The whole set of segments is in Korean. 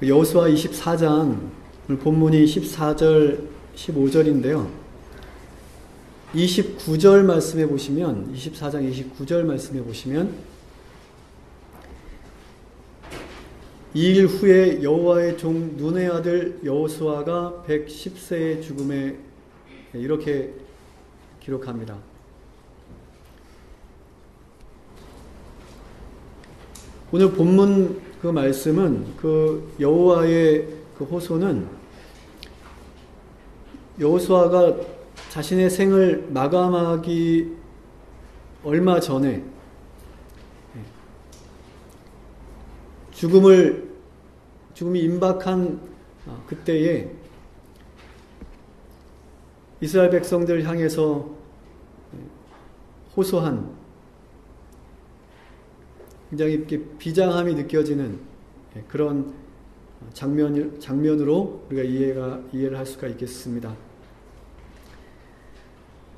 여호수아 24장 본문이 14절, 15절인데요. 29절 말씀해 보시면 24장 29절 말씀해 보시면 이 일 후에 여호와의 종 눈의 아들 여호수아가 110세의 죽음에 이렇게 기록합니다. 오늘 본문 그 말씀은 그 여호와의 그 호소는 여호수아가 자신의 생을 마감하기 얼마 전에 죽음이 임박한 그때에 이스라엘 백성들 향해서 호소한 굉장히 이렇게 비장함이 느껴지는 그런 장면으로 우리가 이해를 할 수가 있겠습니다.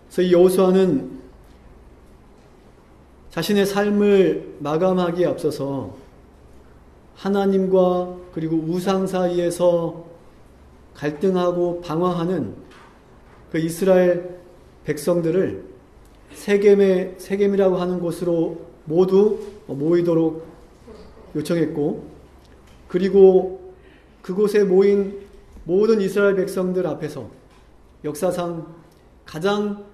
그래서 이 여호수아는 자신의 삶을 마감하기에 앞서서 하나님과 그리고 우상 사이에서 갈등하고 방황하는 그 이스라엘 백성들을 세겜이라고 하는 곳으로 모두 모이도록 요청했고, 그리고 그곳에 모인 모든 이스라엘 백성들 앞에서 역사상 가장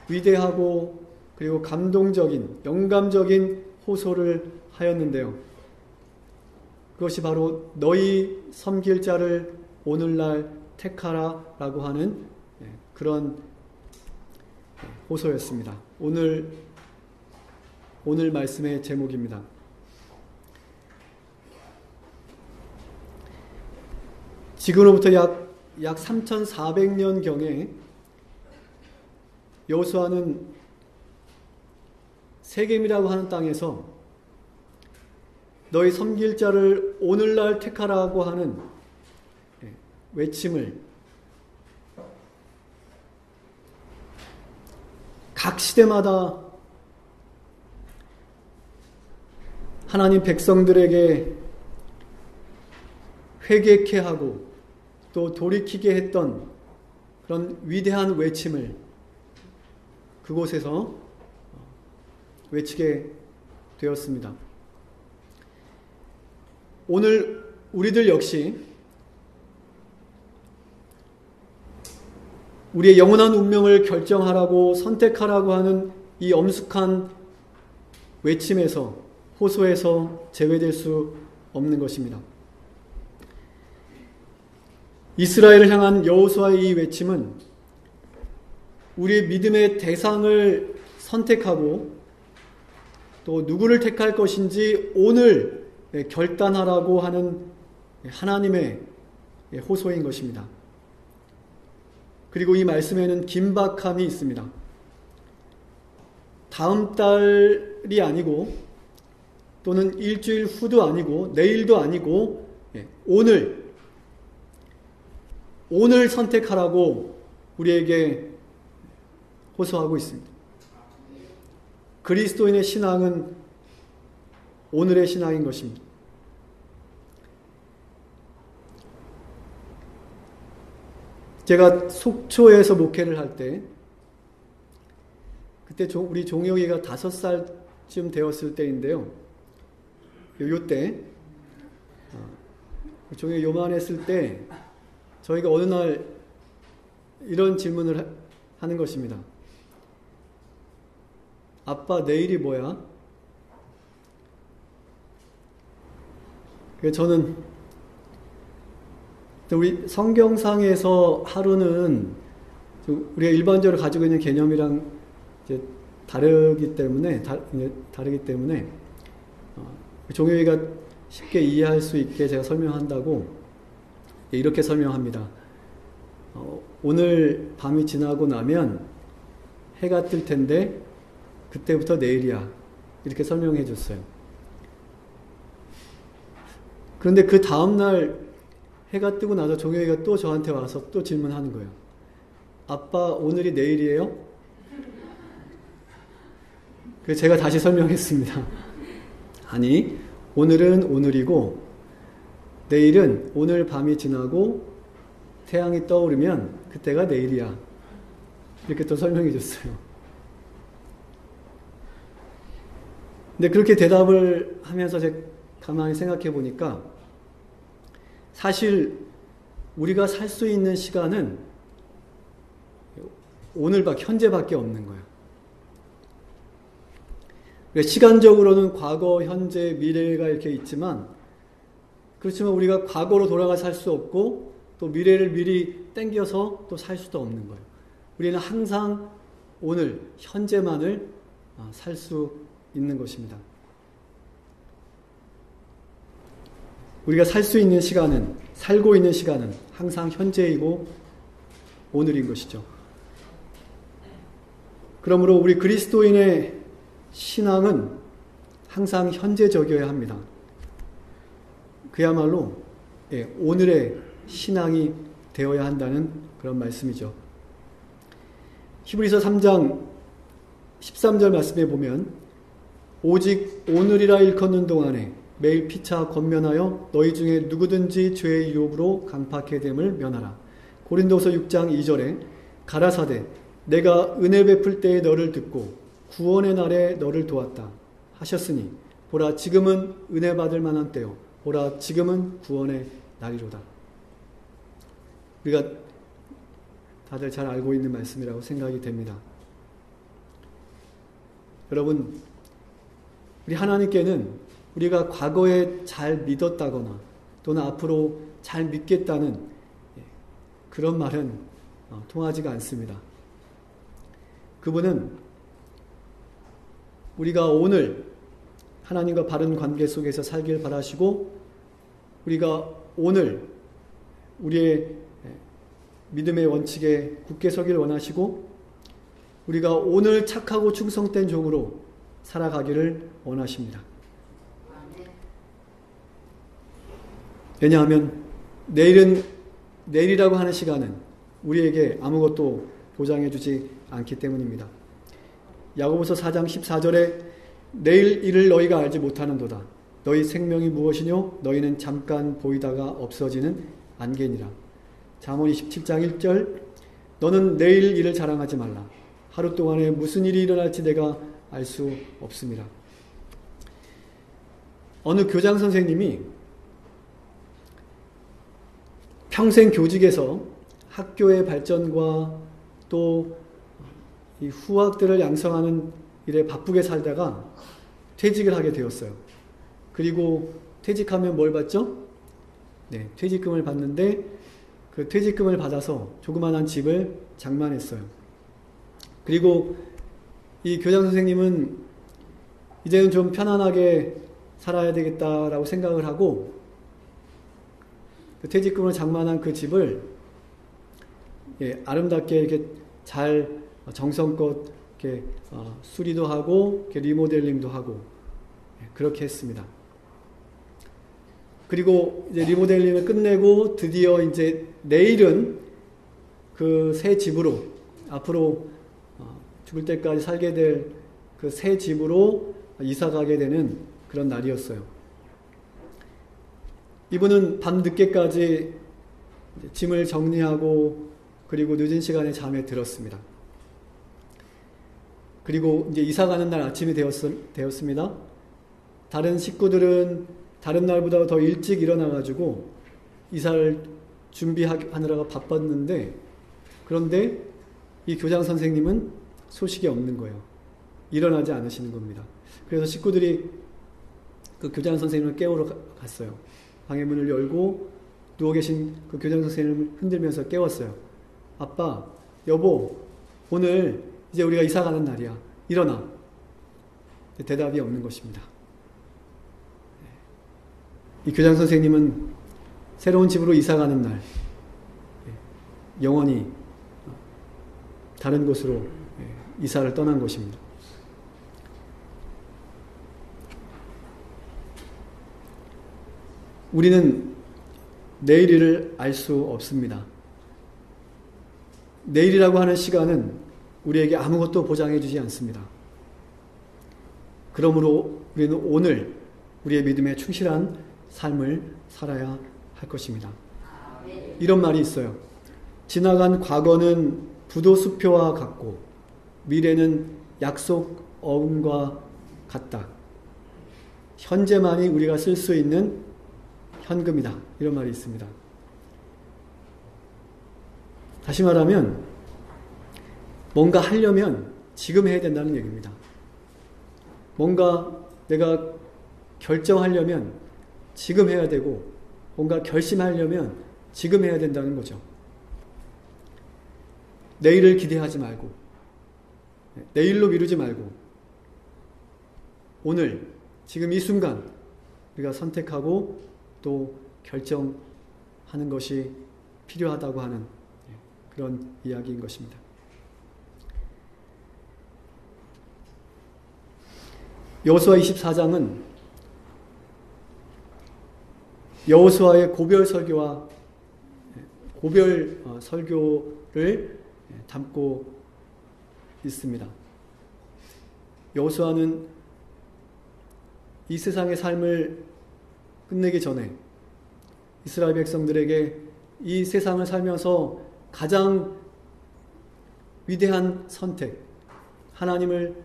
위대하고 그리고 감동적인, 영감적인 호소를 하였는데요. 그것이 바로 너희 섬길 자를 오늘날 택하라 라고 하는 그런 호소였습니다. 오늘 말씀의 제목입니다. 지금으로부터 약 3400년경에 여호수아는 세겜이라고 하는 땅에서 너희 섬길 자를 오늘날 택하라고 하는 외침을 각 시대마다 하나님 백성들에게 회개케 하고 또 돌이키게 했던 그런 위대한 외침을 그곳에서 외치게 되었습니다. 오늘 우리들 역시 우리의 영원한 운명을 결정하라고 선택하라고 하는 이 엄숙한 외침에서 호소에서 제외될 수 없는 것입니다. 이스라엘을 향한 여호수아의 이 외침은 우리의 믿음의 대상을 선택하고 또 누구를 택할 것인지 오늘 결단하라고 하는 하나님의 호소인 것입니다. 그리고 이 말씀에는 긴박함이 있습니다. 다음 달이 아니고 또는 일주일 후도 아니고 내일도 아니고 오늘 선택하라고 우리에게 호소하고 있습니다. 그리스도인의 신앙은 오늘의 신앙인 것입니다. 제가 속초에서 목회를 할 때 그때 우리 종혁이가 5살쯤 되었을 때인데요. 요때 종혁이 요만했을 때 저희가 어느 날 이런 질문을 하는 것입니다. 아빠 내일이 뭐야? 그래서 저는 우리 성경상에서 하루는 우리가 일반적으로 가지고 있는 개념이랑 이제 다르기 때문에 종혁이가 쉽게 이해할 수 있게 제가 설명한다고 이렇게 설명합니다. 오늘 밤이 지나고 나면 해가 뜰 텐데 그때부터 내일이야. 이렇게 설명해 줬어요. 그런데 그 다음날 해가 뜨고 나서 종혁이가 또 저한테 와서 또 질문하는 거예요. 아빠 오늘이 내일이에요? 그래서 제가 다시 설명했습니다. 아니 오늘은 오늘이고 내일은 오늘 밤이 지나고 태양이 떠오르면 그때가 내일이야. 이렇게 또 설명해 줬어요. 근데 그렇게 대답을 하면서 제가 가만히 생각해 보니까 사실 우리가 살 수 있는 시간은 현재밖에 없는 거예요. 시간적으로는 과거, 현재, 미래가 이렇게 있지만 그렇지만 우리가 과거로 돌아가 살 수 없고 또 미래를 미리 땡겨서 또 살 수도 없는 거예요. 우리는 항상 오늘, 현재만을 살 수 있는 것입니다. 우리가 살 수 있는 시간은, 살고 있는 시간은 항상 현재이고 오늘인 것이죠. 그러므로 우리 그리스도인의 신앙은 항상 현재적이어야 합니다. 그야말로 오늘의 신앙이 되어야 한다는 그런 말씀이죠. 히브리서 3장 13절 말씀에 보면 오직 오늘이라 일컫는 동안에 매일 피차 권면하여 너희 중에 누구든지 죄의 유혹으로 강팍해 됨을 면하라. 고린도서 6장 2절에 가라사대 내가 은혜 베풀 때에 너를 듣고 구원의 날에 너를 도왔다 하셨으니 보라 지금은 은혜 받을 만한 때요 보라 지금은 구원의 날이로다. 우리가 다들 잘 알고 있는 말씀이라고 생각이 됩니다. 여러분, 우리 하나님께는 우리가 과거에 잘 믿었다거나 또는 앞으로 잘 믿겠다는 그런 말은 통하지가 않습니다. 그분은 우리가 오늘 하나님과 바른 관계 속에서 살길 바라시고, 우리가 오늘 우리의 믿음의 원칙에 굳게 서길 원하시고, 우리가 오늘 착하고 충성된 종으로 살아가기를 원하십니다. 왜냐하면 내일이라고 하는 시간은 우리에게 아무것도 보장해주지 않기 때문입니다. 야고보서 4장 14절에 내일 일을 너희가 알지 못하는도다. 너희 생명이 무엇이뇨? 너희는 잠깐 보이다가 없어지는 안개니라. 잠언 27장 1절 너는 내일 일을 자랑하지 말라. 하루 동안에 무슨 일이 일어날지 내가 알 수 없습니다. 어느 교장 선생님이 평생 교직에서 학교의 발전과 또 이 후학들을 양성하는 일에 바쁘게 살다가 퇴직을 하게 되었어요. 그리고 퇴직하면 뭘 받죠? 네, 퇴직금을 받는데 그 퇴직금을 받아서 조그만한 집을 장만했어요. 그리고 이 교장 선생님은 이제는 좀 편안하게 살아야 되겠다라고 생각을 하고 그 퇴직금을 장만한 그 집을 아름답게 이렇게 잘 정성껏 이렇게 수리도 하고 이렇게 리모델링도 하고 그렇게 했습니다. 그리고 이제 리모델링을 끝내고 드디어 이제 내일은 그 새 집으로 앞으로 죽을 때까지 살게 될 그 새 집으로 이사 가게 되는 그런 날이었어요. 이분은 밤 늦게까지 짐을 정리하고 그리고 늦은 시간에 잠에 들었습니다. 그리고 이제 이사 가는 날 아침이 되었습니다. 다른 식구들은 다른 날보다 더 일찍 일어나가지고 이사를 준비하느라고 바빴는데, 그런데 이 교장 선생님은 소식이 없는 거예요. 일어나지 않으시는 겁니다. 그래서 식구들이 그 교장 선생님을 깨우러 갔어요. 방의 문을 열고 누워 계신 그 교장 선생님을 흔들면서 깨웠어요. 아빠, 여보, 오늘 이제 우리가 이사 가는 날이야. 일어나. 대답이 없는 것입니다. 이 교장 선생님은 새로운 집으로 이사 가는 날 영원히 다른 곳으로 이사를 떠난 것입니다. 우리는 내일을 알 수 없습니다. 내일이라고 하는 시간은 우리에게 아무것도 보장해 주지 않습니다. 그러므로 우리는 오늘 우리의 믿음에 충실한 삶을 살아야 할 것입니다. 이런 말이 있어요. 지나간 과거는 부도수표와 같고 미래는 약속 어음과 같다. 현재만이 우리가 쓸 수 있는 현금이다. 이런 말이 있습니다. 다시 말하면 뭔가 하려면 지금 해야 된다는 얘기입니다. 뭔가 내가 결정하려면 지금 해야 되고, 뭔가 결심하려면 지금 해야 된다는 거죠. 내일을 기대하지 말고, 내일로 미루지 말고, 오늘, 지금 이 순간 우리가 선택하고 또 결정하는 것이 필요하다고 하는 그런 이야기인 것입니다. 여호수아 24장은 여호수아의 고별 설교를 담고 있습니다. 여호수아는 이 세상의 삶을 끝내기 전에 이스라엘 백성들에게 이 세상을 살면서 가장 위대한 선택, 하나님을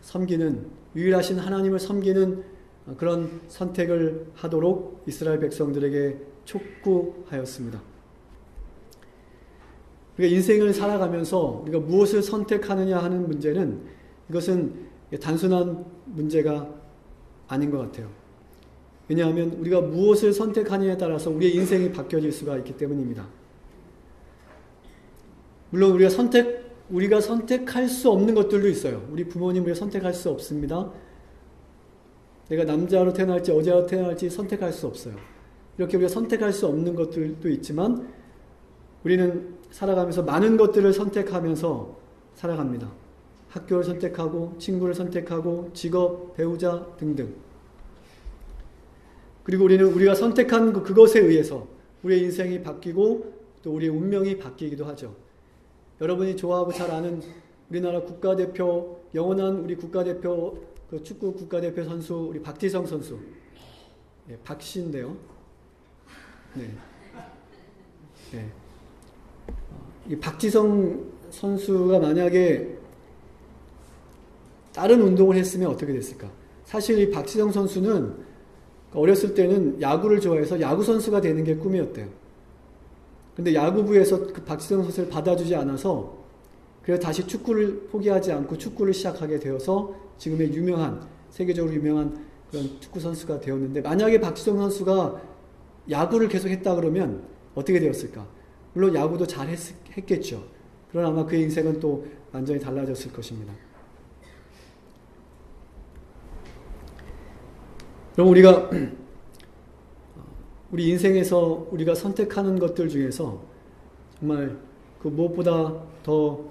섬기는, 유일하신 하나님을 섬기는 그런 선택을 하도록 이스라엘 백성들에게 촉구하였습니다. 우리가 인생을 살아가면서 우리가 무엇을 선택하느냐 하는 문제는, 이것은 단순한 문제가 아닌 것 같아요. 왜냐하면 우리가 무엇을 선택하느냐에 따라서 우리의 인생이 바뀌어질 수가 있기 때문입니다. 물론 우리가 선택할 수 없는 것들도 있어요. 우리 부모님을 선택할 수 없습니다. 내가 남자로 태어날지 여자로 태어날지 선택할 수 없어요. 이렇게 우리가 선택할 수 없는 것들도 있지만 우리는 살아가면서 많은 것들을 선택하면서 살아갑니다. 학교를 선택하고 친구를 선택하고 직업, 배우자 등등. 그리고 우리는 우리가 선택한 그것에 의해서 우리의 인생이 바뀌고 또 우리의 운명이 바뀌기도 하죠. 여러분이 좋아하고 잘 아는 우리나라 국가대표, 영원한 우리 국가대표, 그 축구 국가대표 선수, 우리 박지성 선수. 네, 박씨인데요. 네. 네. 이 박지성 선수가 만약에 다른 운동을 했으면 어떻게 됐을까? 사실 이 박지성 선수는 어렸을 때는 야구를 좋아해서 야구 선수가 되는 게 꿈이었대요. 근데 야구부에서 그 박지성 선수를 받아주지 않아서 그래서 다시 축구를 포기하지 않고 축구를 시작하게 되어서 지금의 세계적으로 유명한 그런 축구 선수가 되었는데, 만약에 박지성 선수가 야구를 계속 했다 그러면 어떻게 되었을까? 물론 야구도 잘 했겠죠. 그러나 아마 그의 인생은 또 완전히 달라졌을 것입니다. 그럼 우리 인생에서 우리가 선택하는 것들 중에서 정말 그 무엇보다 더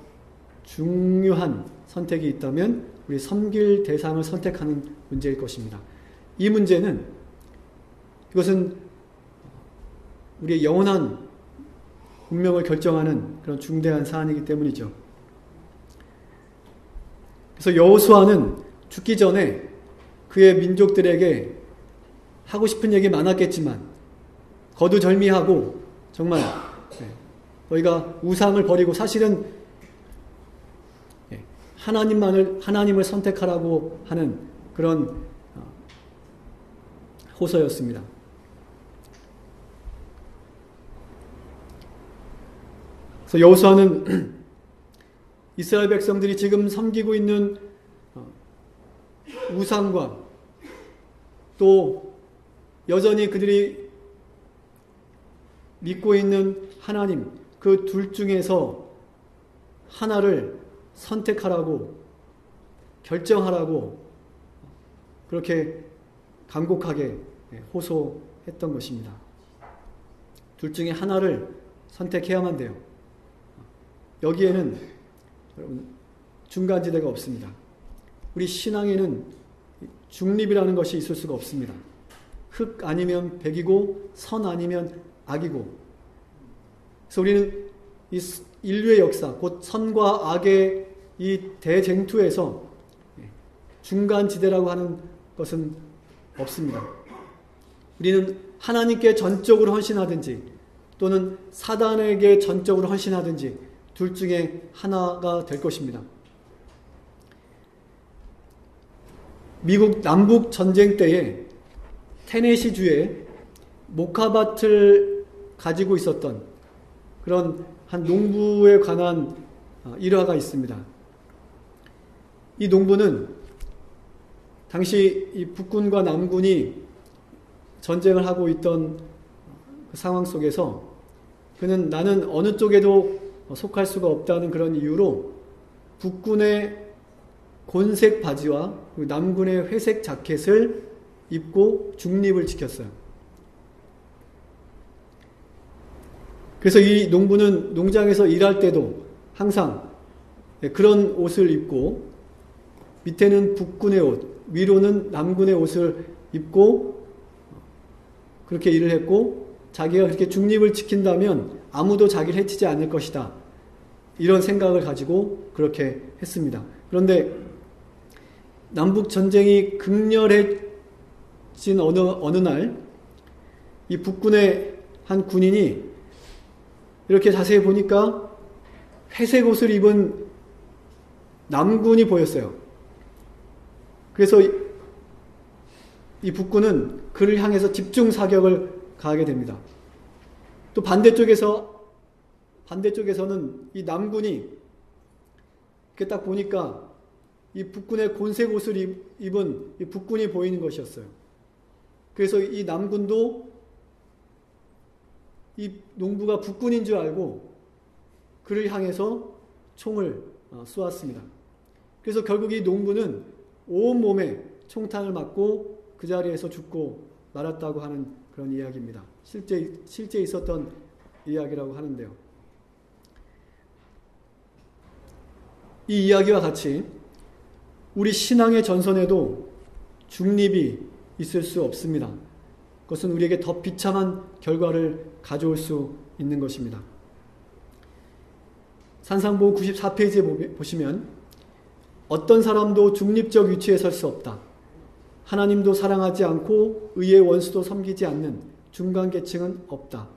중요한 선택이 있다면 우리 섬길 대상을 선택하는 문제일 것입니다. 이 문제는, 이것은 우리의 영원한 운명을 결정하는 그런 중대한 사안이기 때문이죠. 그래서 여호수아는 죽기 전에 그의 민족들에게 하고 싶은 얘기 많았겠지만 거두절미하고 정말 너희가 우상을 버리고 사실은 하나님을 선택하라고 하는 그런 호소였습니다. 그래서 여호수아는 이스라엘 백성들이 지금 섬기고 있는 우상과 또 여전히 그들이 믿고 있는 하나님, 그 둘 중에서 하나를 선택하라고, 결정하라고 그렇게 간곡하게 호소했던 것입니다. 둘 중에 하나를 선택해야만 돼요. 여기에는 여러분 중간지대가 없습니다. 우리 신앙에는 중립이라는 것이 있을 수가 없습니다. 흑 아니면 백이고 선 아니면 악이고. 그래서 우리는 이 인류의 역사, 곧 선과 악의 이 대쟁투에서 중간지대라고 하는 것은 없습니다. 우리는 하나님께 전적으로 헌신하든지 또는 사단에게 전적으로 헌신하든지 둘 중에 하나가 될 것입니다. 미국 남북 전쟁 때에 테네시주에 목화밭을 가지고 있었던 그런 한 농부에 관한 일화가 있습니다. 이 농부는 당시 이 북군과 남군이 전쟁을 하고 있던 그 상황 속에서 그는 나는 어느 쪽에도 속할 수가 없다는 그런 이유로 북군의 곤색 바지와 남군의 회색 자켓을 입고 중립을 지켰어요. 그래서 이 농부는 농장에서 일할 때도 항상 그런 옷을 입고 밑에는 북군의 옷, 위로는 남군의 옷을 입고 그렇게 일을 했고, 자기가 그렇게 중립을 지킨다면 아무도 자기를 해치지 않을 것이다, 이런 생각을 가지고 그렇게 했습니다. 그런데 남북 전쟁이 극렬해진 어느 날 이 북군의 한 군인이 이렇게 자세히 보니까 회색 옷을 입은 남군이 보였어요. 그래서 이 북군은 그를 향해서 집중 사격을 가하게 됩니다. 또 반대쪽에서는 이 남군이 이렇게 딱 보니까 이 북군의 곤색 옷을 입은 이 북군이 보이는 것이었어요. 그래서 이 남군도 이 농부가 북군인 줄 알고 그를 향해서 총을 쏘았습니다. 그래서 결국 이 농부는 온몸에 총탄을 맞고 그 자리에서 죽고 말았다고 하는 그런 이야기입니다. 실제 있었던 이야기라고 하는데요. 이 이야기와 같이 우리 신앙의 전선에도 중립이 있을 수 없습니다. 그것은 우리에게 더 비참한 결과를 가져올 수 있는 것입니다. 산상보 94페이지에 보시면 어떤 사람도 중립적 위치에 설 수 없다. 하나님도 사랑하지 않고 의의 원수도 섬기지 않는 중간 계층은 없다.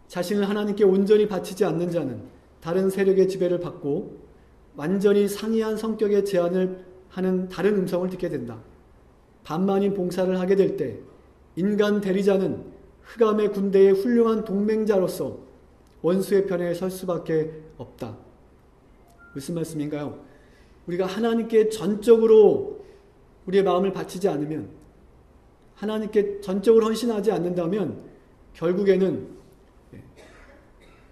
자신을 하나님께 온전히 바치지 않는 자는 다른 세력의 지배를 받고 완전히 상이한 성격의 제한을 하는 다른 음성을 듣게 된다. 반만인 봉사를 하게 될 때 인간 대리자는 흑암의 군대의 훌륭한 동맹자로서 원수의 편에 설 수밖에 없다. 무슨 말씀인가요? 우리가 하나님께 전적으로 우리의 마음을 바치지 않으면, 하나님께 전적으로 헌신하지 않는다면 결국에는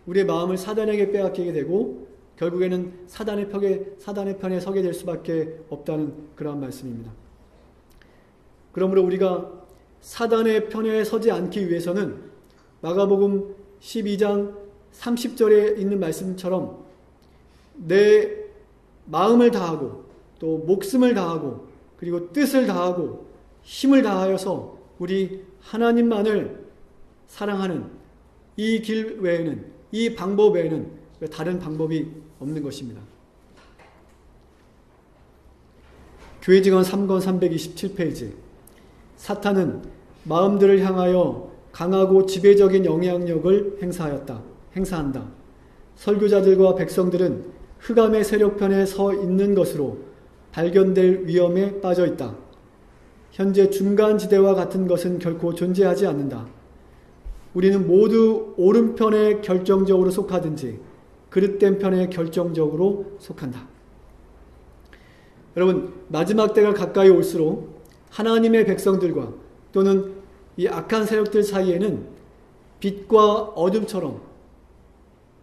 우리의 마음을 사단에게 빼앗기게 되고 결국에는 사단의 편에 서게 될 수밖에 없다는 그러한 말씀입니다. 그러므로 우리가 사단의 편에 서지 않기 위해서는 마가복음 12장 30절에 있는 말씀처럼 내 마음을 다하고 또 목숨을 다하고 그리고 뜻을 다하고 힘을 다하여서 우리 하나님만을 사랑하는 이 길 외에는, 이 방법 외에는 다른 방법이 없는 것입니다. 교회증언 3권 327페이지. 사탄은 마음들을 향하여 강하고 지배적인 영향력을 행사한다. 설교자들과 백성들은 흑암의 세력 편에 서 있는 것으로 발견될 위험에 빠져 있다. 현재 중간지대와 같은 것은 결코 존재하지 않는다. 우리는 모두 오른편에 결정적으로 속하든지 그릇된 편에 결정적으로 속한다. 여러분, 마지막 때가 가까이 올수록 하나님의 백성들과 또는 이 악한 세력들 사이에는 빛과 어둠처럼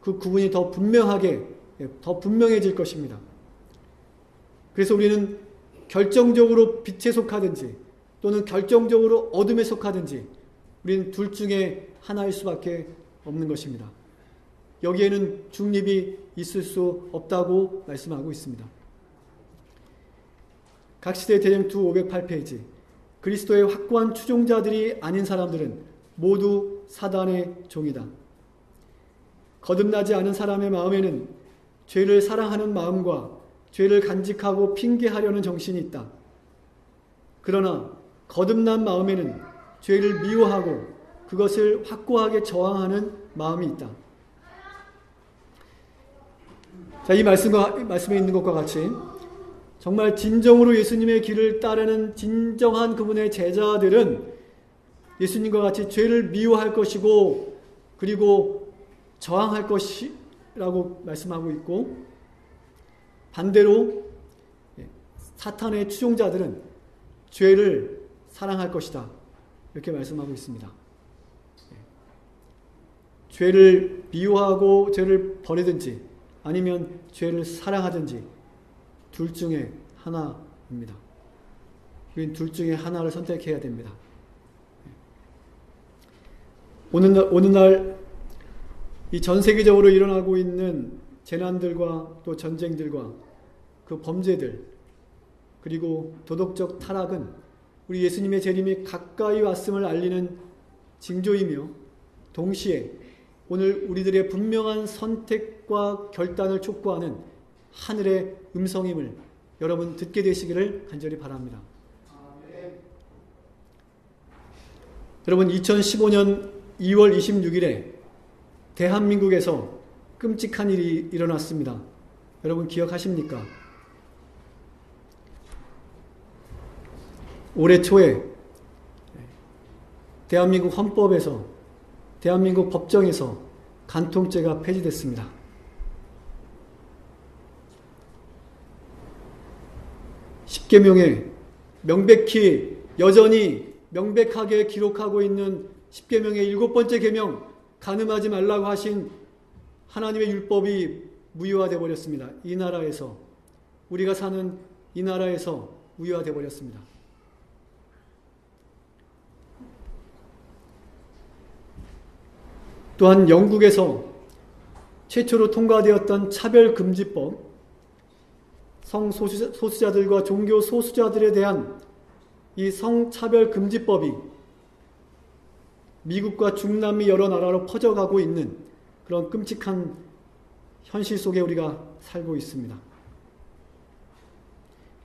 그 구분이 더 분명해질 것입니다. 그래서 우리는 결정적으로 빛에 속하든지 또는 결정적으로 어둠에 속하든지 우리는 둘 중에 하나일 수밖에 없는 것입니다. 여기에는 중립이 있을 수 없다고 말씀하고 있습니다. 각시대 대쟁투 508페이지. 그리스도의 확고한 추종자들이 아닌 사람들은 모두 사단의 종이다. 거듭나지 않은 사람의 마음에는 죄를 사랑하는 마음과 죄를 간직하고 핑계하려는 정신이 있다. 그러나 거듭난 마음에는 죄를 미워하고 그것을 확고하게 저항하는 마음이 있다. 자, 이 말씀에 있는 것과 같이 정말 진정으로 예수님의 길을 따르는 진정한 그분의 제자들은 예수님과 같이 죄를 미워할 것이고 그리고 저항할 것이라고 말씀하고 있고, 반대로 사탄의 추종자들은 죄를 사랑할 것이다 이렇게 말씀하고 있습니다. 죄를 미워하고 죄를 버리든지 아니면 죄를 사랑하든지 둘 중에 하나입니다. 우리는 둘 중에 하나를 선택해야 됩니다. 오늘날 이 전 세계적으로 일어나고 있는 재난들과 또 전쟁들과 그 범죄들 그리고 도덕적 타락은 우리 예수님의 재림이 가까이 왔음을 알리는 징조이며 동시에 오늘 우리들의 분명한 선택과 결단을 촉구하는 하늘의 음성임을 여러분 듣게 되시기를 간절히 바랍니다. 여러분, 2015년 2월 26일에 대한민국에서 끔찍한 일이 일어났습니다. 여러분 기억하십니까? 올해 초에 대한민국 헌법에서, 대한민국 법정에서 간통죄가 폐지됐습니다. 십계명에 명백히 여전히 명백하게 기록하고 있는 십계명의 7번째 계명, 간음하지 말라고 하신 하나님의 율법이 무효화되어 버렸습니다. 이 나라에서, 우리가 사는 이 나라에서 무효화되어 버렸습니다. 또한 영국에서 최초로 통과되었던 차별금지법, 성소수자들과 종교 소수자들에 대한 이 성차별금지법이 미국과 중남미 여러 나라로 퍼져가고 있는 그런 끔찍한 현실 속에 우리가 살고 있습니다.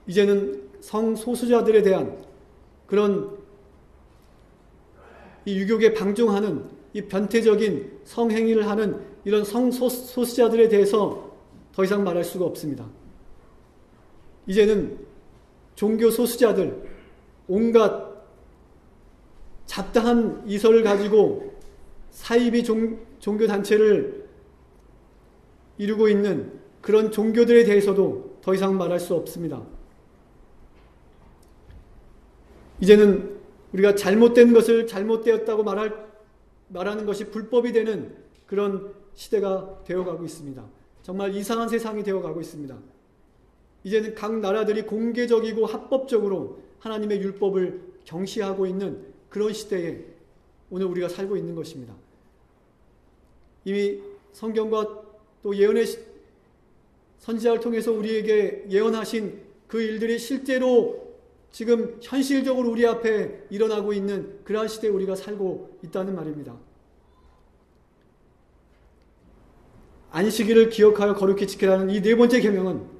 이제는 성소수자들에 대한 그런 이 유교에 방종하는 이 변태적인 성행위를 하는 이런 성소수자들에 대해서 더 이상 말할 수가 없습니다. 이제는 종교 소수자들, 온갖 잡다한 이설을 가지고 사이비 종교단체를 이루고 있는 그런 종교들에 대해서도 더 이상 말할 수 없습니다. 이제는 우리가 잘못된 것을 잘못되었다고 말하는 것이 불법이 되는 그런 시대가 되어가고 있습니다. 정말 이상한 세상이 되어가고 있습니다. 이제는 각 나라들이 공개적이고 합법적으로 하나님의 율법을 경시하고 있는 그런 시대에 오늘 우리가 살고 있는 것입니다. 이미 성경과 또 예언의 선지자를 통해서 우리에게 예언하신 그 일들이 실제로 지금 현실적으로 우리 앞에 일어나고 있는 그러한 시대에 우리가 살고 있다는 말입니다. 안식일을 기억하여 거룩히 지키라는 이 4번째 계명은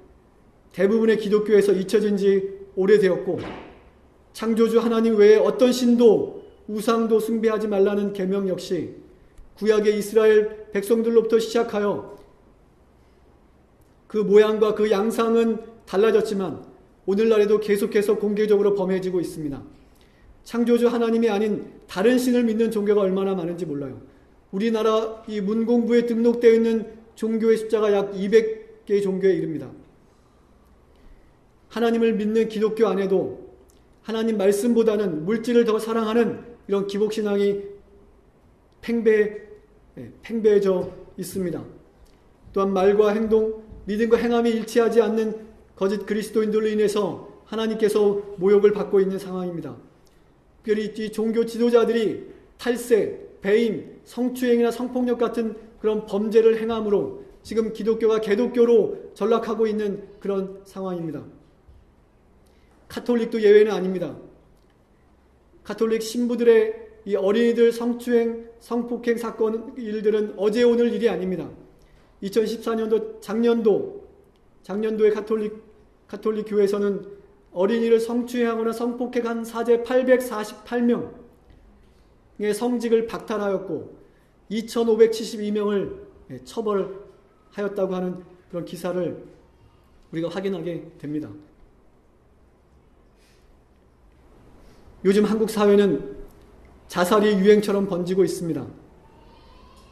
대부분의 기독교에서 잊혀진 지 오래되었고, 창조주 하나님 외에 어떤 신도 우상도 숭배하지 말라는 계명 역시 구약의 이스라엘 백성들로부터 시작하여 그 모양과 그 양상은 달라졌지만 오늘날에도 계속해서 공개적으로 범해지고 있습니다. 창조주 하나님이 아닌 다른 신을 믿는 종교가 얼마나 많은지 몰라요. 우리나라 이 문공부에 등록되어 있는 종교의 숫자가 약 200개의 종교에 이릅니다. 하나님을 믿는 기독교 안에도 하나님 말씀보다는 물질을 더 사랑하는 이런 기복신앙이 팽배해져 있습니다. 또한 말과 행동, 믿음과 행함이 일치하지 않는 거짓 그리스도인들로 인해서 하나님께서 모욕을 받고 있는 상황입니다. 특별히 이 종교 지도자들이 탈세, 배임, 성추행이나 성폭력 같은 그런 범죄를 행함으로 지금 기독교가 개독교로 전락하고 있는 그런 상황입니다. 가톨릭도 예외는 아닙니다. 가톨릭 신부들의 이 어린이들 성추행, 성폭행 사건 일들은 어제 오늘 일이 아닙니다. 2014년도 작년도에 가톨릭 교회에서는 어린이를 성추행하거나 성폭행한 사제 848명의 성직을 박탈하였고 2572명을 처벌하였다고 하는 그런 기사를 우리가 확인하게 됩니다. 요즘 한국 사회는 자살이 유행처럼 번지고 있습니다.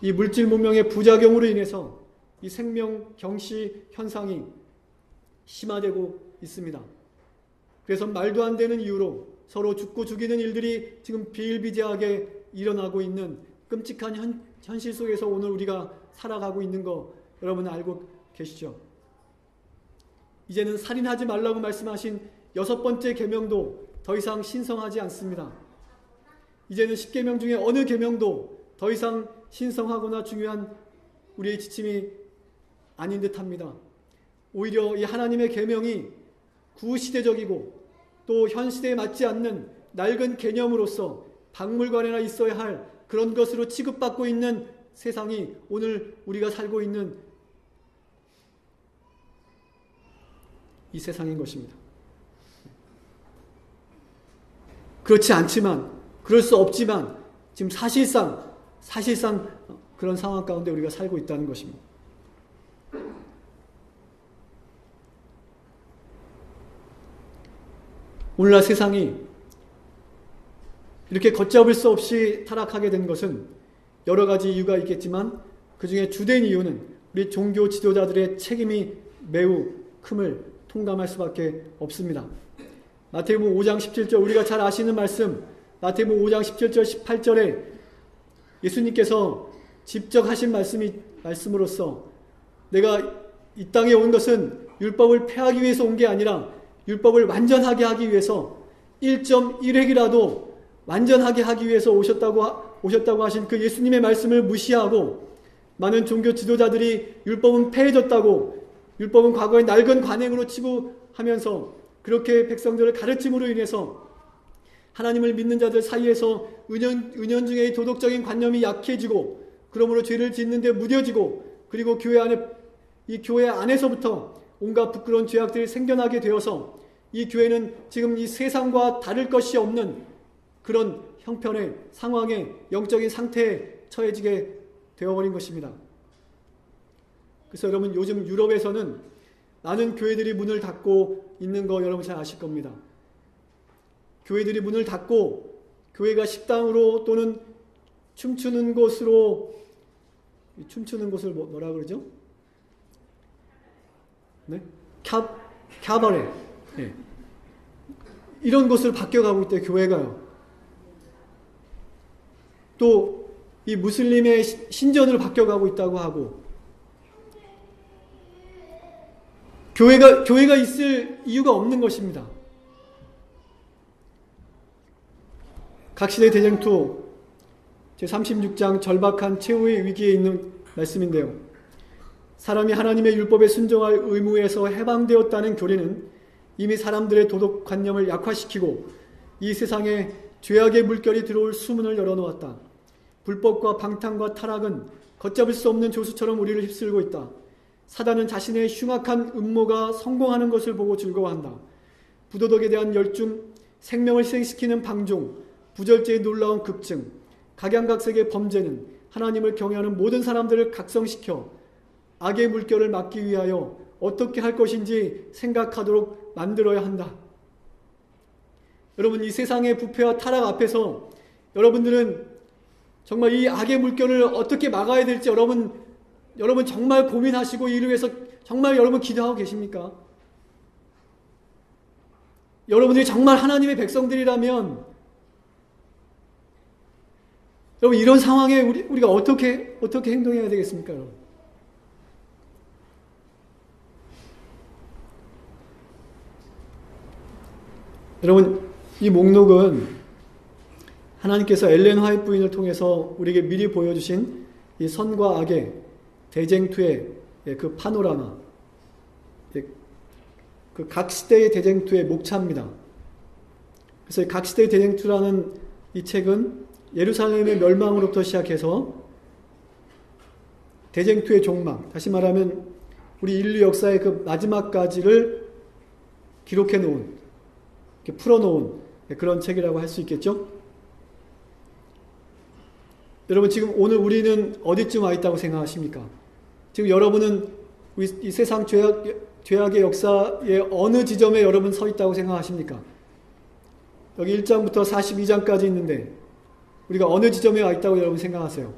이 물질 문명의 부작용으로 인해서 이 생명 경시 현상이 심화되고 있습니다. 그래서 말도 안 되는 이유로 서로 죽고 죽이는 일들이 지금 비일비재하게 일어나고 있는 끔찍한 현실 속에서 오늘 우리가 살아가고 있는 거 여러분 알고 계시죠? 이제는 살인하지 말라고 말씀하신 6번째 계명도 더 이상 신성하지 않습니다. 이제는 10계명 중에 어느 계명도 더 이상 신성하거나 중요한 우리의 지침이 아닌 듯합니다. 오히려 이 하나님의 계명이 구시대적이고 또 현 시대에 맞지 않는 낡은 개념으로서 박물관에나 있어야 할 그런 것으로 취급받고 있는 세상이 오늘 우리가 살고 있는 이 세상인 것입니다. 그렇지 않지만, 그럴 수 없지만 지금 사실상 그런 상황 가운데 우리가 살고 있다는 것입니다. 오늘날 세상이 이렇게 걷잡을 수 없이 타락하게 된 것은 여러 가지 이유가 있겠지만 그 중에 주된 이유는 우리 종교 지도자들의 책임이 매우 큼을 통감할 수밖에 없습니다. 마태복음 5장 17절 우리가 잘 아시는 말씀, 마태복음 5장 17절 18절에 예수님께서 직접 하신 말씀으로써 내가 이 땅에 온 것은 율법을 폐하기 위해서 온 게 아니라 율법을 완전하게 하기 위해서 1.1획이라도 완전하게 하기 위해서 오셨다고 하신 그 예수님의 말씀을 무시하고 많은 종교 지도자들이 율법은 폐해졌다고, 율법은 과거의 낡은 관행으로 치부하면서 그렇게 백성들을 가르침으로 인해서 하나님을 믿는 자들 사이에서 은연중에 도덕적인 관념이 약해지고 그러므로 죄를 짓는 데 무뎌지고 그리고 이 교회 안에서부터 온갖 부끄러운 죄악들이 생겨나게 되어서 이 교회는 지금 이 세상과 다를 것이 없는 그런 형편의 상황에 영적인 상태에 처해지게 되어버린 것입니다. 그래서 여러분 요즘 유럽에서는 많은 교회들이 문을 닫고 있는 거 여러분 잘 아실 겁니다. 교회들이 문을 닫고 교회가 식당으로 또는 춤추는 곳을 뭐라 그러죠? 네? 캬바레. 네. 이런 곳을 바뀌어가고 있대요, 교회가요. 또 이 무슬림의 신전으로 바뀌어가고 있다고 하고, 교회가 있을 이유가 없는 것입니다. 각시대 대쟁투 제36장 절박한 최후의 위기에 있는 말씀인데요. 사람이 하나님의 율법에 순종할 의무에서 해방되었다는 교리는 이미 사람들의 도덕관념을 약화시키고 이 세상에 죄악의 물결이 들어올 수문을 열어놓았다. 불법과 방탕과 타락은 걷잡을 수 없는 조수처럼 우리를 휩쓸고 있다. 사단은 자신의 흉악한 음모가 성공하는 것을 보고 즐거워한다. 부도덕에 대한 열중, 생명을 희생시키는 방종, 부절제의 놀라운 급증, 각양각색의 범죄는 하나님을 경외하는 모든 사람들을 각성시켜 악의 물결을 막기 위하여 어떻게 할 것인지 생각하도록 만들어야 한다. 여러분, 이 세상의 부패와 타락 앞에서 여러분들은 정말 이 악의 물결을 어떻게 막아야 될지 여러분 정말 고민하시고 이를 위해서 정말 여러분 기도하고 계십니까? 여러분들이 정말 하나님의 백성들이라면 여러분 이런 상황에 우리가 어떻게 행동해야 되겠습니까? 여러분 이 목록은 하나님께서 엘렌 화이트 부인을 통해서 우리에게 미리 보여주신 이 선과 악의 대쟁투의 그 파노라마, 그 각 시대의 대쟁투의 목차입니다. 그래서 각 시대의 대쟁투라는 이 책은 예루살렘의 멸망으로부터 시작해서 대쟁투의 종말, 다시 말하면 우리 인류 역사의 그 마지막까지를 기록해 놓은, 풀어 놓은 그런 책이라고 할 수 있겠죠? 여러분 지금 오늘 우리는 어디쯤 와 있다고 생각하십니까? 지금 여러분은 이 세상 죄악의 역사의 어느 지점에 여러분 서 있다고 생각하십니까? 여기 1장부터 42장까지 있는데 우리가 어느 지점에 와 있다고 여러분 생각하세요?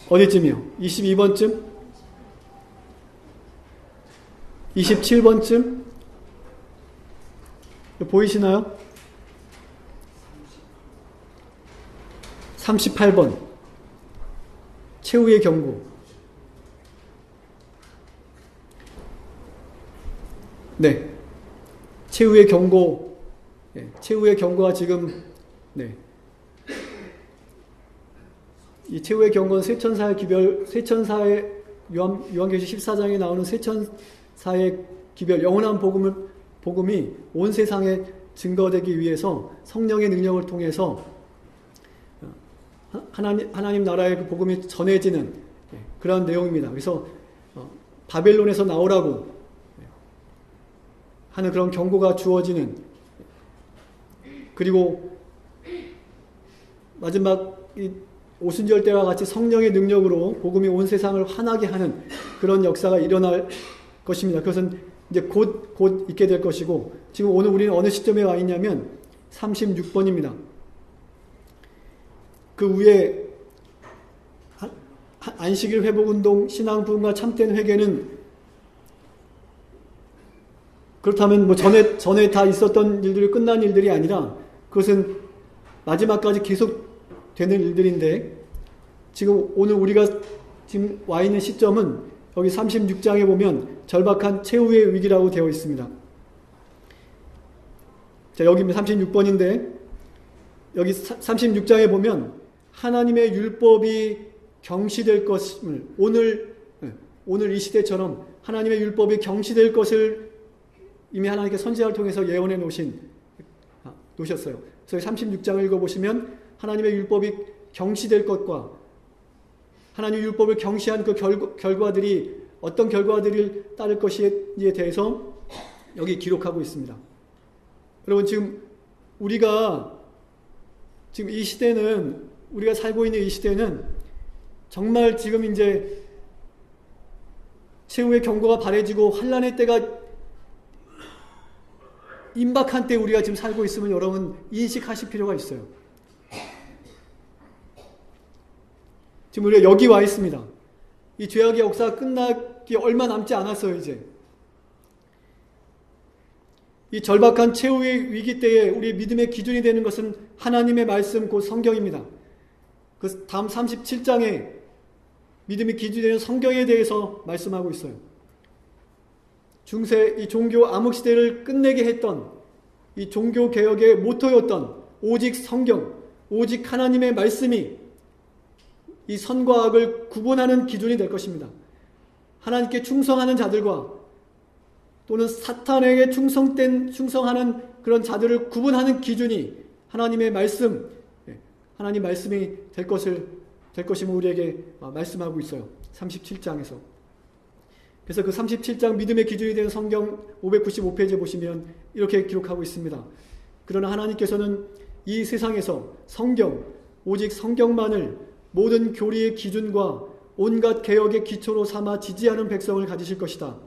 어디쯤이요? 22번쯤? 27번쯤? 보이시나요? 38번 최후의 경고. 네, 최후의 경고. 네, 최후의 경고가 지금 이 최후의 경고는 세천사의 요한계시 14장에 나오는 세천사의 기별, 영원한 복음이 온 세상에 증거되기 위해서 성령의 능력을 통해서 하나님 나라의 그 복음이 전해지는 그러한 내용입니다. 그래서 바벨론에서 나오라고 하는 그런 경고가 주어지는, 그리고 마지막 이 오순절 때와 같이 성령의 능력으로 복음이 온 세상을 환하게 하는 그런 역사가 일어날 것입니다. 그것은 이제 곧 있게 될 것이고, 지금 오늘 우리는 어느 시점에 와 있냐면 36번입니다. 그 위에 안식일 회복운동, 신앙부흥과 참된 회개는 그렇다면 뭐 전에 다 있었던 일들이 끝난 일들이 아니라 그것은 마지막까지 계속 되는 일들인데, 지금 오늘 우리가 지금 와 있는 시점은 여기 36장에 보면 절박한 최후의 위기라고 되어 있습니다. 자, 여기 36번인데 여기 36장에 보면 하나님의 율법이 경시될 것을, 오늘 이 시대처럼 하나님의 율법이 경시될 것을 이미 하나님께 선지자를 통해서 예언해 놓으셨어요. 그래서 36장을 읽어보시면 하나님의 율법이 경시될 것과 하나님의 율법을 경시한 그 결과들이 어떤 결과들을 따를 것인지에 대해서 여기 기록하고 있습니다. 여러분, 지금 이 시대는, 우리가 살고 있는 이 시대는 정말 지금 이제 최후의 경고가 바래지고 환란의 때가 임박한 때 우리가 지금 살고 있으면 여러분 인식하실 필요가 있어요. 지금 우리가 여기 와 있습니다. 이 죄악의 역사가 끝나기 얼마 남지 않았어요, 이제. 이 절박한 최후의 위기 때에 우리 믿음의 기준이 되는 것은 하나님의 말씀, 곧 성경입니다. 그 다음 37장에 믿음의 기준이 되는 성경에 대해서 말씀하고 있어요. 중세 이 종교 암흑시대를 끝내게 했던 이 종교개혁의 모토였던 오직 성경, 오직 하나님의 말씀이 이 선과 악을 구분하는 기준이 될 것입니다. 하나님께 충성하는 자들과 또는 사탄에게 충성하는 그런 자들을 구분하는 기준이 하나님의 말씀, 하나님 말씀이 될 것임을 우리에게 말씀하고 있어요. 37장에서. 그래서 그 37장 믿음의 기준이 되는 성경 595페이지에 보시면 이렇게 기록하고 있습니다. 그러나 하나님께서는 이 세상에서 성경, 오직 성경만을 모든 교리의 기준과 온갖 개혁의 기초로 삼아 지지하는 백성을 가지실 것이다.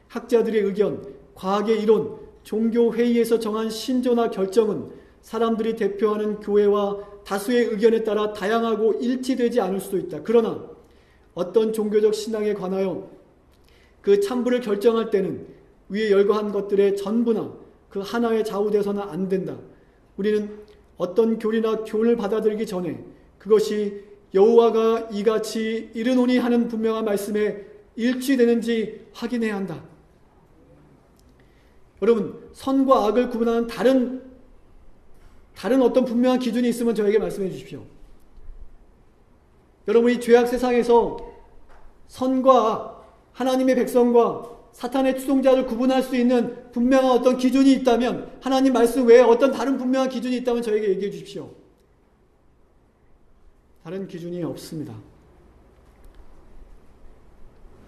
학자들의 의견, 과학의 이론, 종교 회의에서 정한 신조나 결정은 사람들이 대표하는 교회와 다수의 의견에 따라 다양하고 일치되지 않을 수도 있다. 그러나 어떤 종교적 신앙에 관하여 그 참부를 결정할 때는 위에 열거한 것들의 전부나 그 하나에 좌우돼서는 안 된다. 우리는 어떤 교리나 교훈을 받아들이기 전에 그것이 여호와가 이같이 이르노니 하는 분명한 말씀에 일치되는지 확인해야 한다. 여러분, 선과 악을 구분하는 다른 어떤 분명한 기준이 있으면 저에게 말씀해 주십시오. 여러분이 죄악 세상에서 선과 악, 하나님의 백성과 사탄의 추종자를 구분할 수 있는 분명한 어떤 기준이 있다면, 하나님 말씀 외에 어떤 다른 분명한 기준이 있다면 저에게 얘기해 주십시오. 다른 기준이 없습니다.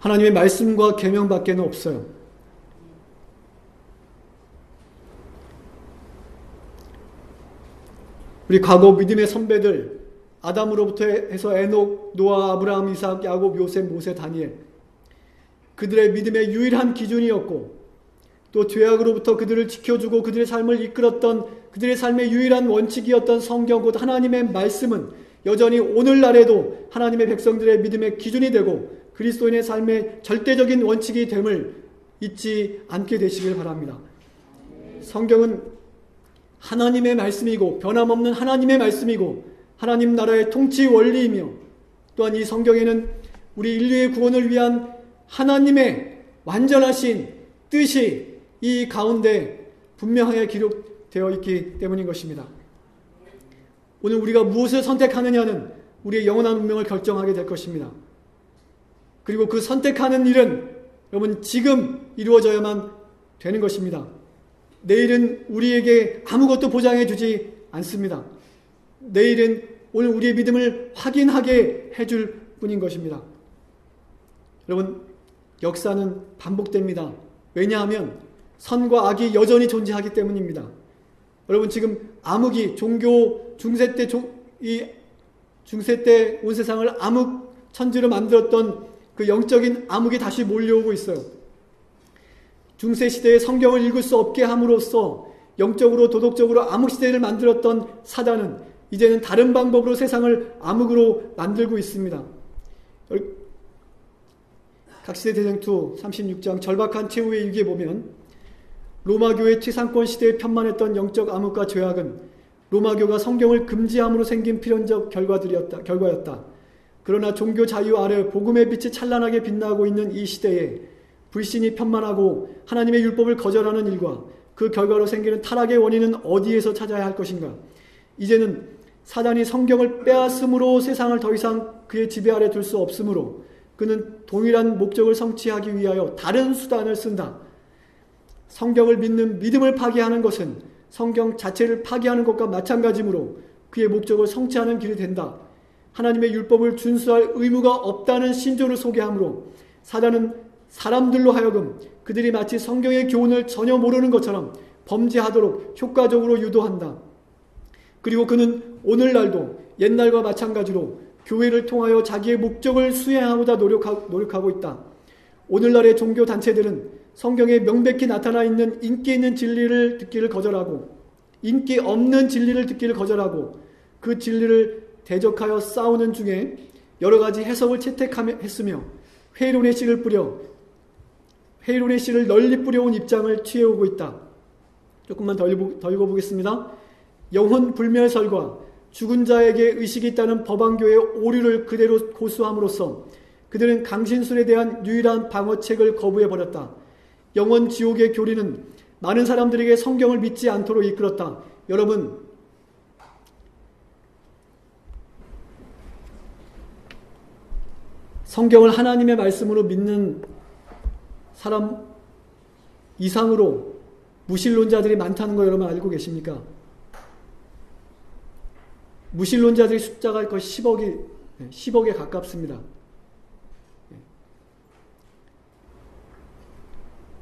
하나님의 말씀과 계명밖에는 없어요. 우리 과거 믿음의 선배들, 아담으로부터 해서 에녹, 노아, 아브라함, 이삭, 야곱, 요셉, 모세, 다니엘, 그들의 믿음의 유일한 기준이었고 또 죄악으로부터 그들을 지켜주고 그들의 삶을 이끌었던 그들의 삶의 유일한 원칙이었던 성경, 곧 하나님의 말씀은 여전히 오늘날에도 하나님의 백성들의 믿음의 기준이 되고 그리스도인의 삶의 절대적인 원칙이 됨을 잊지 않게 되시길 바랍니다. 성경은 하나님의 말씀이고 변함없는 하나님의 말씀이고 하나님 나라의 통치 원리이며, 또한 이 성경에는 우리 인류의 구원을 위한 하나님의 완전하신 뜻이 이 가운데 분명하게 기록되어 있기 때문인 것입니다. 오늘 우리가 무엇을 선택하느냐는 우리의 영원한 운명을 결정하게 될 것입니다. 그리고 그 선택하는 일은 여러분 지금 이루어져야만 되는 것입니다. 내일은 우리에게 아무것도 보장해 주지 않습니다. 내일은 오늘 우리의 믿음을 확인하게 해줄 뿐인 것입니다. 여러분, 역사는 반복됩니다. 왜냐하면 선과 악이 여전히 존재하기 때문입니다. 여러분, 지금 암흑이 중세 때 온 세상을 암흑 천지로 만들었던 그 영적인 암흑이 다시 몰려오고 있어요. 중세 시대에 성경을 읽을 수 없게 함으로써 영적으로 도덕적으로 암흑 시대를 만들었던 사단은 이제는 다른 방법으로 세상을 암흑으로 만들고 있습니다. 각시대 대쟁투 36장 절박한 최후의 일기에 보면 로마교의 최상권 시대에 편만했던 영적 암흑과 죄악은 로마교가 성경을 금지함으로 생긴 필연적 결과였다. 그러나 종교 자유 아래 복음의 빛이 찬란하게 빛나고 있는 이 시대에 불신이 편만하고 하나님의 율법을 거절하는 일과 그 결과로 생기는 타락의 원인은 어디에서 찾아야 할 것인가? 이제는 사단이 성경을 빼앗음으로 세상을 더 이상 그의 지배 아래 둘 수 없으므로 그는 동일한 목적을 성취하기 위하여 다른 수단을 쓴다. 성경을 믿는 믿음을 파괴하는 것은 성경 자체를 파괴하는 것과 마찬가지므로 그의 목적을 성취하는 길이 된다. 하나님의 율법을 준수할 의무가 없다는 신조를 소개하므로 사단은 사람들로 하여금 그들이 마치 성경의 교훈을 전혀 모르는 것처럼 범죄하도록 효과적으로 유도한다. 그리고 그는 오늘날도 옛날과 마찬가지로 교회를 통하여 자기의 목적을 수행하고자 노력하고 있다. 오늘날의 종교단체들은 성경에 명백히 나타나 있는 인기 있는 진리를 듣기를 거절하고 인기 없는 진리를 듣기를 거절하고 그 진리를 대적하여 싸우는 중에 여러 가지 해석을 채택했으며 회의론의 씨를 널리 뿌려온 입장을 취해오고 있다. 조금만 더 읽어보겠습니다. 영혼 불멸설과 죽은 자에게 의식이 있다는 법안교의 오류를 그대로 고수함으로써 그들은 강신술에 대한 유일한 방어책을 거부해버렸다. 영원 지옥의 교리는 많은 사람들에게 성경을 믿지 않도록 이끌었다. 여러분, 성경을 하나님의 말씀으로 믿는 사람 이상으로 무신론자들이 많다는 거 여러분 알고 계십니까? 무신론자들의 숫자가 거의 10억에 가깝습니다.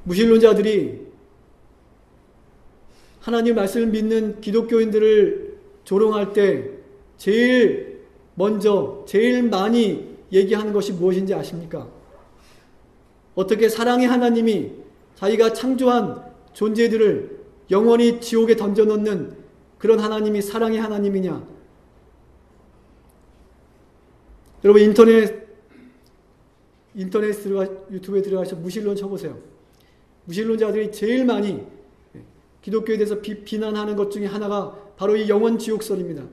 무신론자들이 하나님 말씀을 믿는 기독교인들을 조롱할 때 제일 많이 얘기하는 것이 무엇인지 아십니까? 어떻게 사랑의 하나님이 자기가 창조한 존재들을 영원히 지옥에 던져놓는 그런 하나님이 사랑의 하나님이냐? 여러분 인터넷 유튜브에 들어가서 무신론 쳐보세요. 무신론자들이 제일 많이 기독교에 대해서 비난하는 것 중에 하나가 바로 이 영원 지옥설입니다.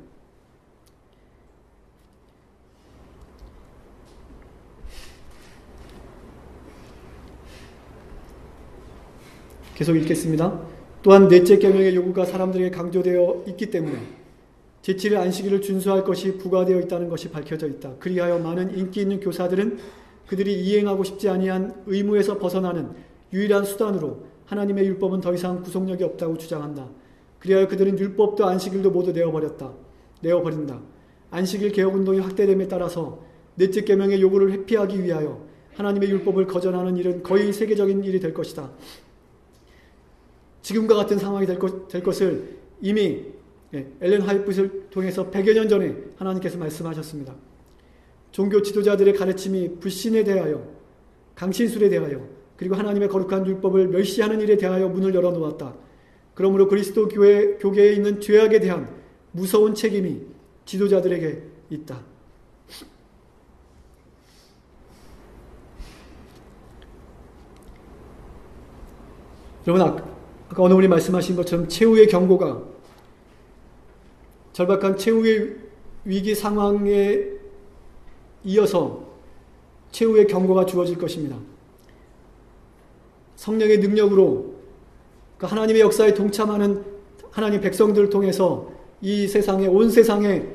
계속 읽겠습니다. 또한 넷째 계명의 요구가 사람들에게 강조되어 있기 때문에 제7일 안식일을 준수할 것이 부과되어 있다는 것이 밝혀져 있다. 그리하여 많은 인기 있는 교사들은 그들이 이행하고 싶지 아니한 의무에서 벗어나는 유일한 수단으로 하나님의 율법은 더 이상 구속력이 없다고 주장한다. 그리하여 그들은 율법도 안식일도 모두 내어버린다. 안식일 개혁운동이 확대됨에 따라서 넷째 계명의 요구를 회피하기 위하여 하나님의 율법을 거절하는 일은 거의 세계적인 일이 될 것이다. 지금과 같은 상황이 될 것을 이미 엘렌 화이트를 통해서 100여 년 전에 하나님께서 말씀하셨습니다. 종교 지도자들의 가르침이 불신에 대하여, 강신술에 대하여, 그리고 하나님의 거룩한 율법을 멸시하는 일에 대하여 문을 열어놓았다. 그러므로 그리스도 교계에 있는 죄악에 대한 무서운 책임이 지도자들에게 있다. 여러분, 아까 오늘 우리 말씀하신 것처럼 최후의 경고가 절박한 최후의 위기 상황에 이어서 최후의 경고가 주어질 것입니다. 성령의 능력으로 하나님의 역사에 동참하는 하나님 백성들을 통해서 이 세상에, 온 세상에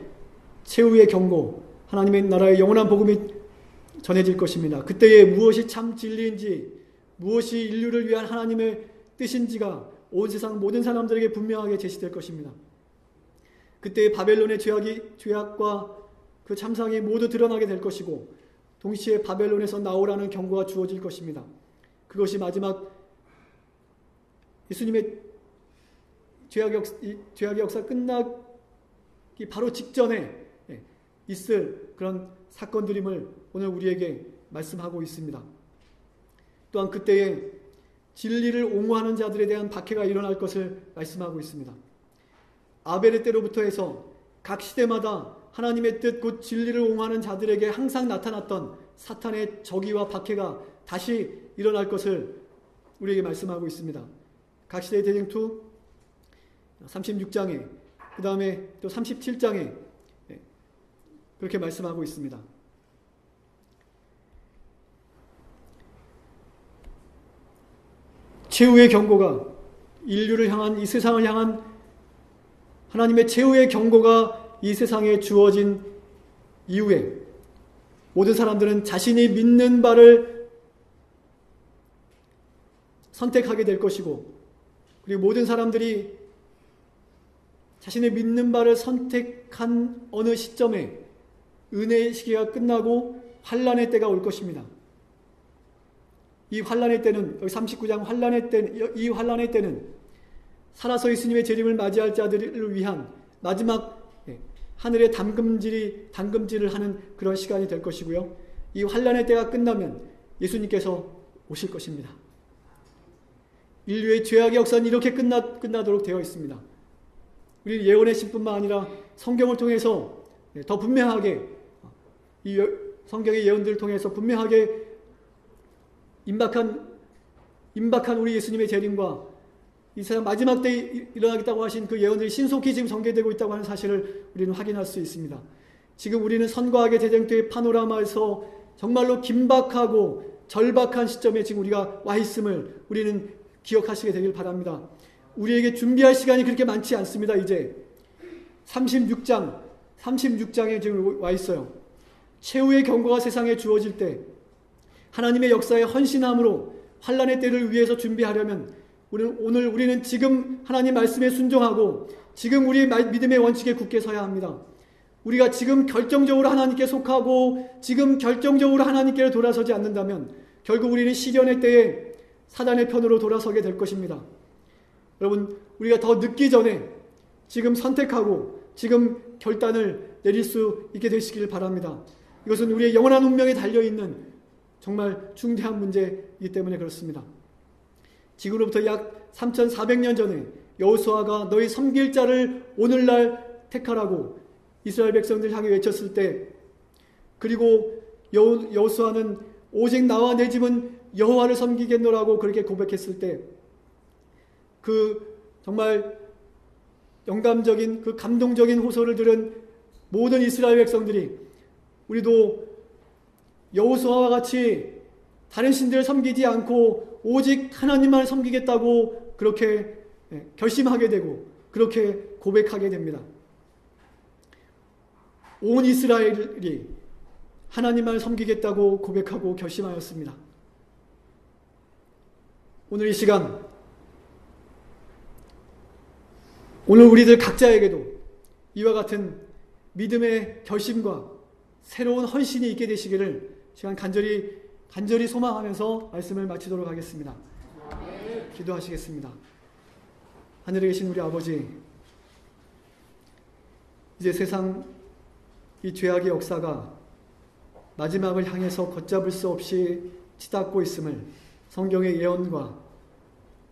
최후의 경고, 하나님의 나라의 영원한 복음이 전해질 것입니다. 그때에 무엇이 참 진리인지, 무엇이 인류를 위한 하나님의 뜻인지가 온 세상 모든 사람들에게 분명하게 제시될 것입니다. 그때 바벨론의 죄악과 그 참상이 모두 드러나게 될 것이고 동시에 바벨론에서 나오라는 경고가 주어질 것입니다. 그것이 마지막 예수님의 죄악의 역사 끝나기 바로 직전에 있을 그런 사건들임을 오늘 우리에게 말씀하고 있습니다. 또한 그때에 진리를 옹호하는 자들에 대한 박해가 일어날 것을 말씀하고 있습니다. 아벨의 때로부터 해서 각 시대마다 하나님의 뜻 곧 진리를 옹호하는 자들에게 항상 나타났던 사탄의 적의와 박해가 다시 일어날 것을 우리에게 말씀하고 있습니다. 각시대 대쟁투 36장에 그 다음에 또 37장에 그렇게 말씀하고 있습니다. 최후의 경고가 인류를 향한, 이 세상을 향한 하나님의 최후의 경고가 이 세상에 주어진 이후에 모든 사람들은 자신이 믿는 바를 선택하게 될 것이고, 그리고 모든 사람들이 자신의 믿는 바를 선택한 어느 시점에 은혜의 시기가 끝나고 환난의 때가 올 것입니다. 이 환난의 때는, 여기 39장 환난의 때, 이 환난의 때는 살아서 예수님의 재림을 맞이할 자들을 위한 마지막 하늘의 담금질을 하는 그런 시간이 될 것이고요. 이 환난의 때가 끝나면 예수님께서 오실 것입니다. 인류의 죄악의 역사는 이렇게 끝나도록 되어 있습니다. 우리는 예언의 신뿐만 아니라 성경을 통해서 더 분명하게, 이 성경의 예언들을 통해서 분명하게 임박한 우리 예수님의 재림과 이 세상 마지막 때에 일어나겠다고 하신 그 예언들이 신속히 지금 전개되고 있다고 하는 사실을 우리는 확인할 수 있습니다. 지금 우리는 선과 악의 대쟁투의 파노라마에서 정말로 긴박하고 절박한 시점에 지금 우리가 와 있음을 우리는 기억하시게 되길 바랍니다. 우리에게 준비할 시간이 그렇게 많지 않습니다. 이제 36장에 지금 와 있어요. 최후의 경고가 세상에 주어질 때 하나님의 역사에 헌신함으로 환난의 때를 위해서 준비하려면 우리는 지금 하나님 말씀에 순종하고 지금 우리의 믿음의 원칙에 굳게 서야 합니다. 우리가 지금 결정적으로 하나님께 속하고 지금 결정적으로 하나님께로 돌아서지 않는다면 결국 우리는 시련의 때에 사단의 편으로 돌아서게 될 것입니다. 여러분, 우리가 더 늦기 전에 지금 선택하고 지금 결단을 내릴 수 있게 되시길 바랍니다. 이것은 우리의 영원한 운명에 달려있는 정말 중대한 문제이기 때문에 그렇습니다. 지금으로부터 약 3400년 전에 여호수아가 너희 섬길 자를 오늘날 택하라고 이스라엘 백성들 향해 외쳤을 때, 그리고 여호수아는 오직 나와 내 집은 여호와를 섬기겠노라고 그렇게 고백했을 때, 그 정말 영감적인 그 감동적인 호소를 들은 모든 이스라엘 백성들이 우리도 여호수아와 같이 다른 신들을 섬기지 않고 오직 하나님만 섬기겠다고 그렇게 결심하게 되고 그렇게 고백하게 됩니다. 온 이스라엘이 하나님만 섬기겠다고 고백하고 결심하였습니다. 오늘 이 시간, 오늘 우리들 각자에게도 이와 같은 믿음의 결심과 새로운 헌신이 있게 되시기를 시간 간절히 소망하면서 말씀을 마치도록 하겠습니다. 기도하시겠습니다. 하늘에 계신 우리 아버지, 이제 세상 이 죄악의 역사가 마지막을 향해서 걷잡을 수 없이 치닫고 있음을 성경의 예언과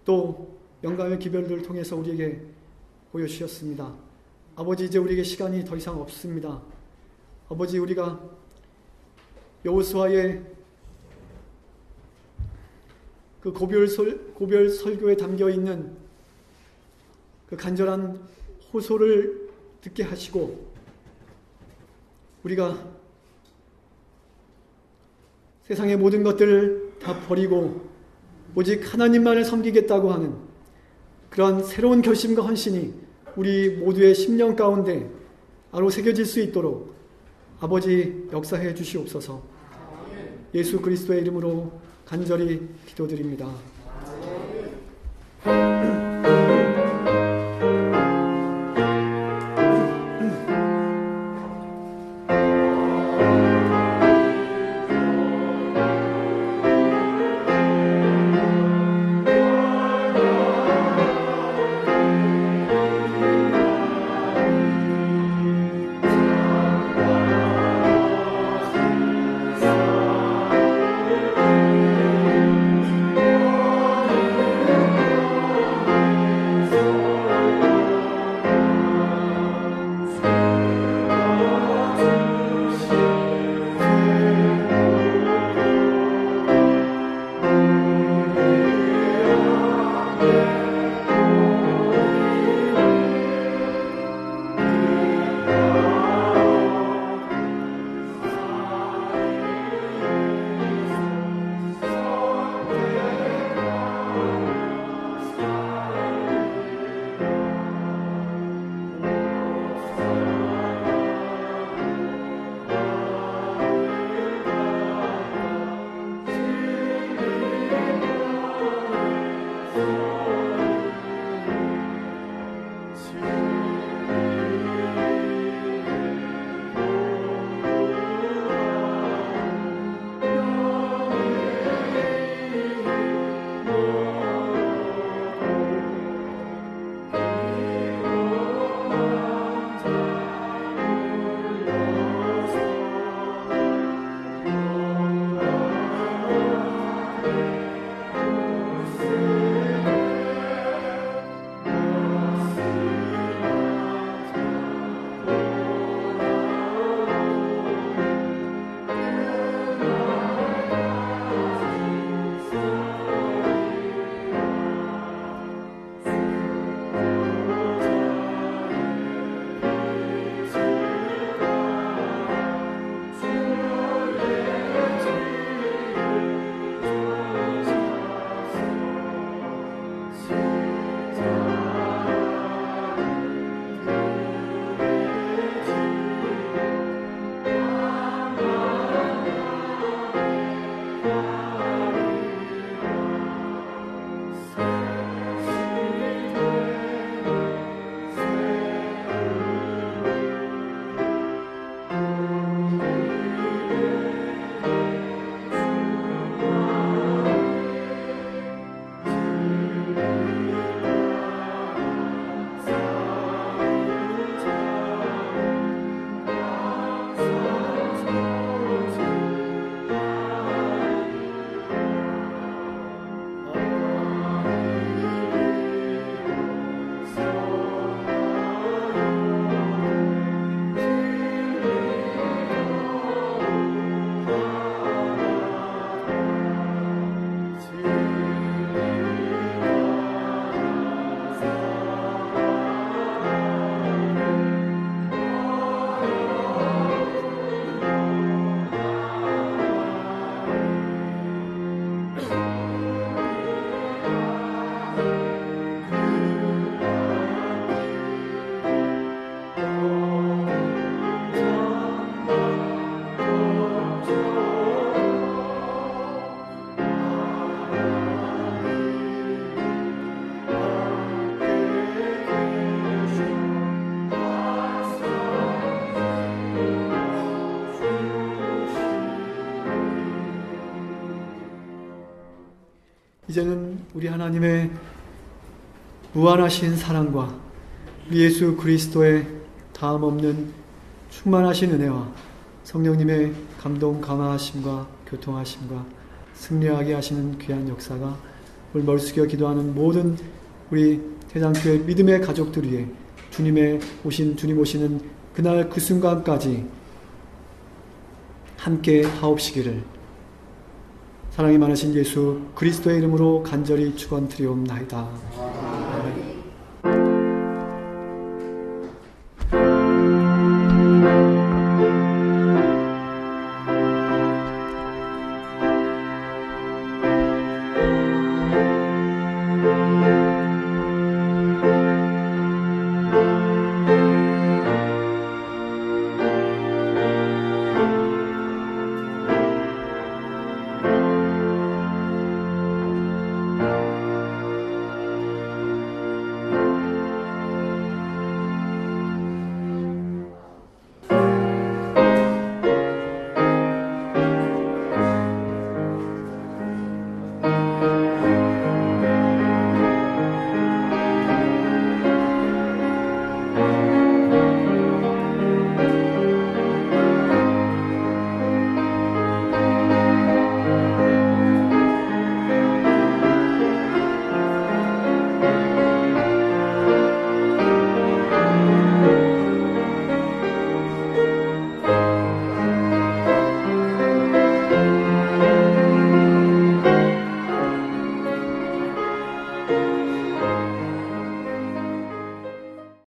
또 영감의 기별들을 통해서 우리에게 보여주셨습니다. 아버지, 이제 우리에게 시간이 더 이상 없습니다. 아버지, 우리가 여호수아의 그 고별 설교에 담겨있는 그 간절한 호소를 듣게 하시고 우리가 세상의 모든 것들을 다 버리고 오직 하나님만을 섬기겠다고 하는 그러한 새로운 결심과 헌신이 우리 모두의 심령 가운데 바로 새겨질 수 있도록 아버지 역사해 주시옵소서. 예수 그리스도의 이름으로 간절히 기도드립니다. 이제는 우리 하나님의 무한하신 사랑과 우리 예수 그리스도의 다함없는 충만하신 은혜와 성령님의 감동 강화하심과 교통하심과 승리하게 하시는 귀한 역사가 오늘 멀숙여 기도하는 모든 우리 대장교회 믿음의 가족들 위해 주님 오시는 그날 그 순간까지 함께 하옵시기를 사랑이 많으신 예수 그리스도의 이름으로 간절히 축원드리옵나이다. 아멘.